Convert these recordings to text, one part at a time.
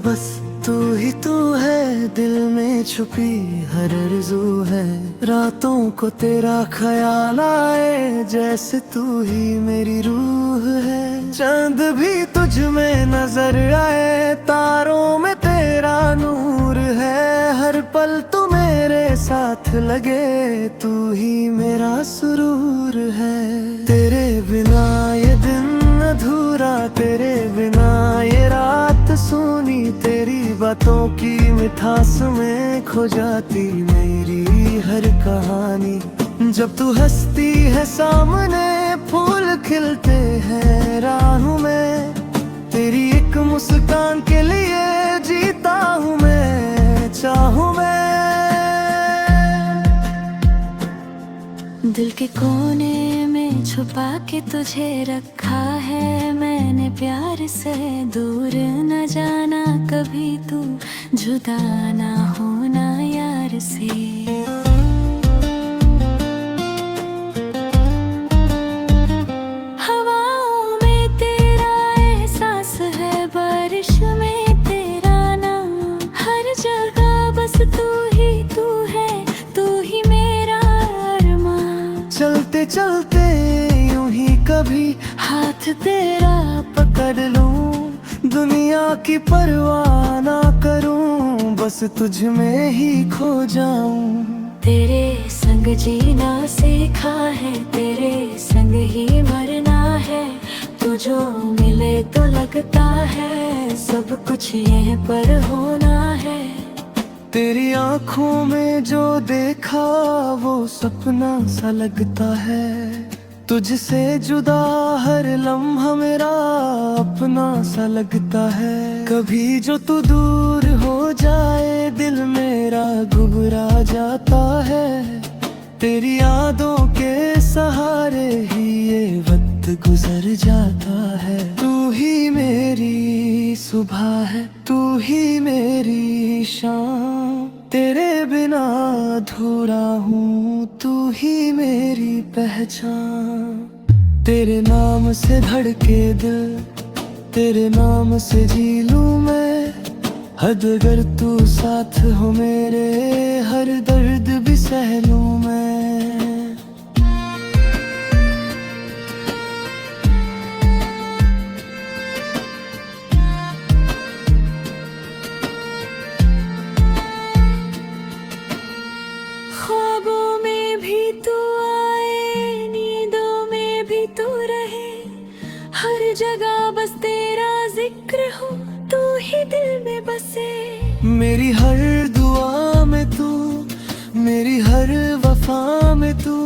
बस तू है, दिल में छुपी हर आरज़ू है। रातों को तेरा ख्याल आए, जैसे तू ही मेरी रूह है। चांद भी तुझ में नजर आए, तारों में तेरा नूर है। हर पल तू मेरे साथ लगे, तू ही मेरा सुरूर है। तेरे बिना ये दिन अधूरा, तेरे बिना ये रात सूनी। तेरी बातों की मिठास में खो जाती मेरी हर कहानी। जब तू हंसती है सामने, फूल खिलते हैं राहों में। तेरी एक मुस्कान के लिए जीता हूँ मैं, चाहूँ मैं। दिल के कोने में छुपा के तुझे रखा है मैंने प्यार से। दूर न जाना कभी तू, जुदा ना होना यार से। हवाओं में तेरा एहसास है, बारिश में तेरा नाम। हर जगह बस तू है, तू ही मेरा अरमान। चलते चलते यूं ही कभी हाथ तेरा पकड़ लूं, दुनिया की परवाह ना करूं। बस तुझ में ही खो जाऊं। तेरे संग जीना सीखा है, तेरे संग ही मरना है। तू जो मिले तो लगता है, सब कुछ यहीं पर होना है। तेरी आँखों में जो देखा, वो सपना सा लगता है। तुझसे जुदा हर लम्हा मेरा अपना सा लगता है। कभी जो तू दूर हो जाए, दिल मेरा घुबरा जाता है। तेरी यादों के सहारे ही ये वक्त गुजर जाता है। तू ही मेरी सुबह है, तू ही मेरी शाम। तेरे बिना अधूरा हूँ, तू ही मेरी पहचान। तेरे नाम से धड़के दिल, तेरे नाम से जी लूँ मैं। हद अगर तू साथ हो मेरे, हर दर्द भी सह लूँ मैं। ख्वाबों में भी तू आए, नींदों में भी तू रहे। हर जगह बस तेरा जिक्र हो, तू ही दिल में बसे। मेरी हर दुआ में तू, मेरी हर वफा में तू।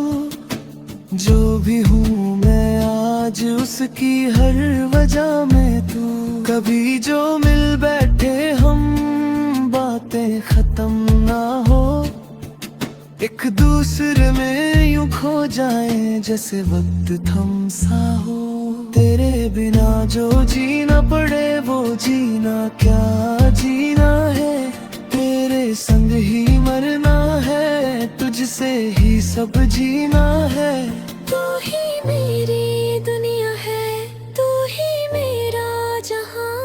जो भी हूँ मैं आज, उसकी हर वजह में तू। कभी जो मिल बैठे हम, बातें खत्म ना हो। एक दूसरे में यूं खो जाए, जैसे वक्त थम सा हो। तेरे बिना जो जीना पड़े, वो जीना क्या जीना है। तेरे संग ही मरना है, तुझसे ही सब जीना है। तू ही मेरी दुनिया है, तू ही मेरा जहां।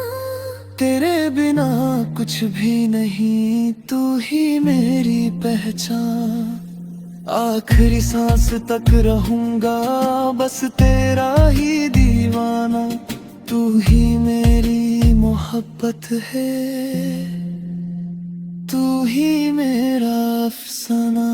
तेरे बिना कुछ भी नहीं, तू ही मेरी पहचान। आखिरी सांस तक रहूंगा बस तेरा ही दीवाना। तू ही मेरी मोहब्बत है, तू ही मेरा अफसाना।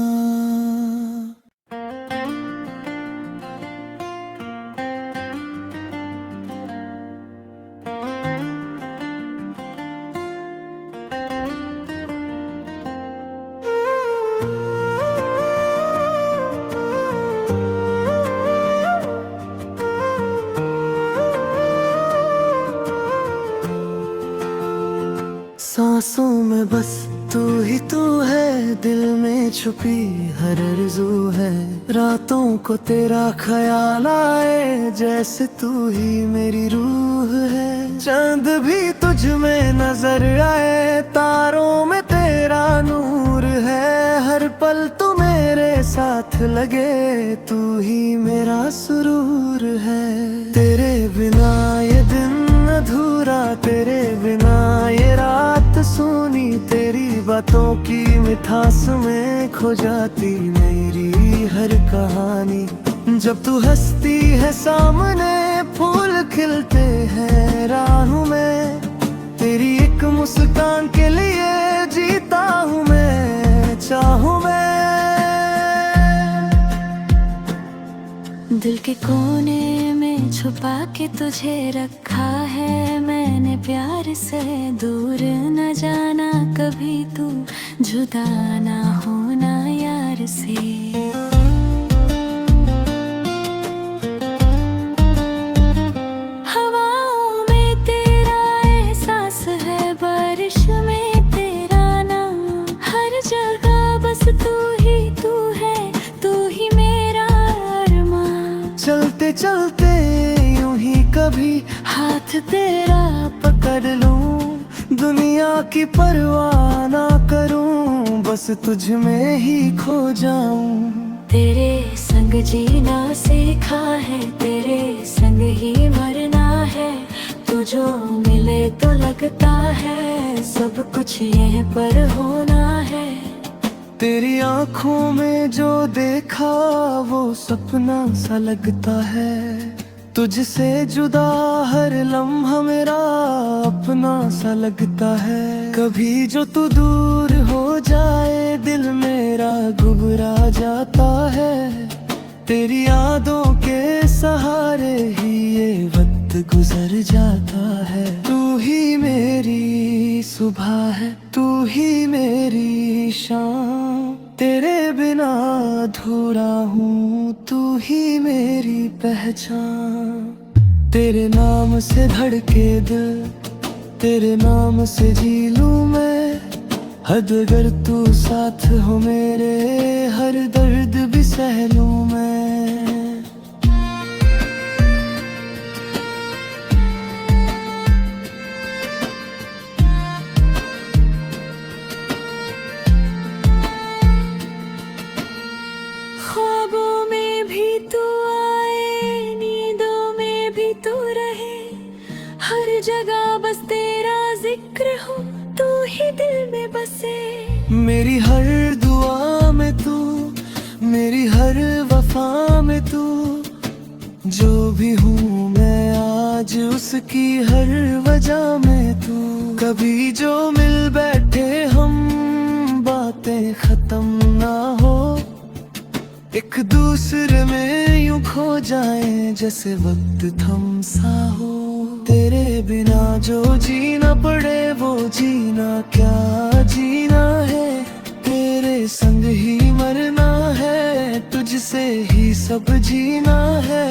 सांसों में बस तू है, दिल में छुपी हर आरज़ू है। रातों को तेरा ख्याल आए, जैसे तू ही मेरी रूह है। चांद भी तुझ में नजर आए, तारों में तेरा नूर है। हर पल तू मेरे साथ लगे, तू ही मेरा सुरूर है। तेरे बिना ये दिन अधूरा, तेरे बिना ये रात सुनी तेरी बातों की मिठास में खो जाती मेरी हर कहानी। जब तू हंसती है सामने फूल खिलते हैं राहों में, तेरी एक मुस्कान के लिए जीता हूँ मैं, चाहूँ मैं। दिल के कोने में छुपा के तुझे रखा है मैंने प्यार से, दूर न जाना कभी तू, जुदा ना होना यार से। हवाओं में तेरा एहसास है, बारिश में तेरा नाम, हर जगह बस तू है, तू ही मेरा अरमान। चलते चलते यूं ही कभी हाथ तेरा पकड़ लूं, दुनिया की परवाह ना करूं, बस तुझ में ही खो जाऊं। तेरे संग जीना सीखा है, तेरे संग ही मरना है, तू जो मिले तो लगता है सब कुछ यहीं पर होना है। तेरी आंखों में जो देखा वो सपना सा लगता है, तुझसे जुदा हर लम्हा मेरा अपना सा लगता है। कभी जो तू दूर हो जाए दिल मेरा घुबरा जाता है, तेरी यादों के सहारे ही ये वक्त गुजर जाता है। तू ही मेरी सुबह है, तू ही मेरी शाम, तेरे बिना अधूरा हूँ, तू ही मेरी पहचान। तेरे नाम से धड़के दिल, तेरे नाम से जी लूँ मैं, हद अगर तू साथ हो मेरे, हर दर्द भी सह लूँ मैं। ख्वाबों में भी तू आए, नींदों में भी तू रहे, हर जगह बस तेरा जिक्र हो, तू ही दिल में बसे। मेरी हर दुआ में तू, मेरी हर वफा में तू, जो भी हूँ मैं आज उसकी हर वजह में तू। कभी जो मिल बैठे हम बातें खत्म ना हो, एक दूसरे में यूं खो जाए जैसे वक्त थम सा हो। तेरे बिना जो जीना पड़े वो जीना क्या जीना है, तेरे संग ही मरना है, तुझसे ही सब जीना है।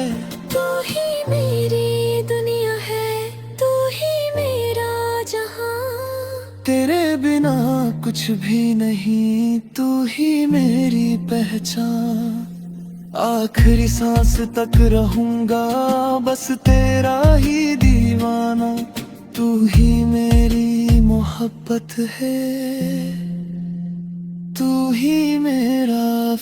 तू ही मेरी दुनिया है, तू ही मेरा जहां, तेरे बिना कुछ भी नहीं, तू ही मेरी पहचान। आखिरी सांस तक रहूंगा बस तेरा ही दीवाना, तू ही मेरी मोहब्बत है, तू ही मेरा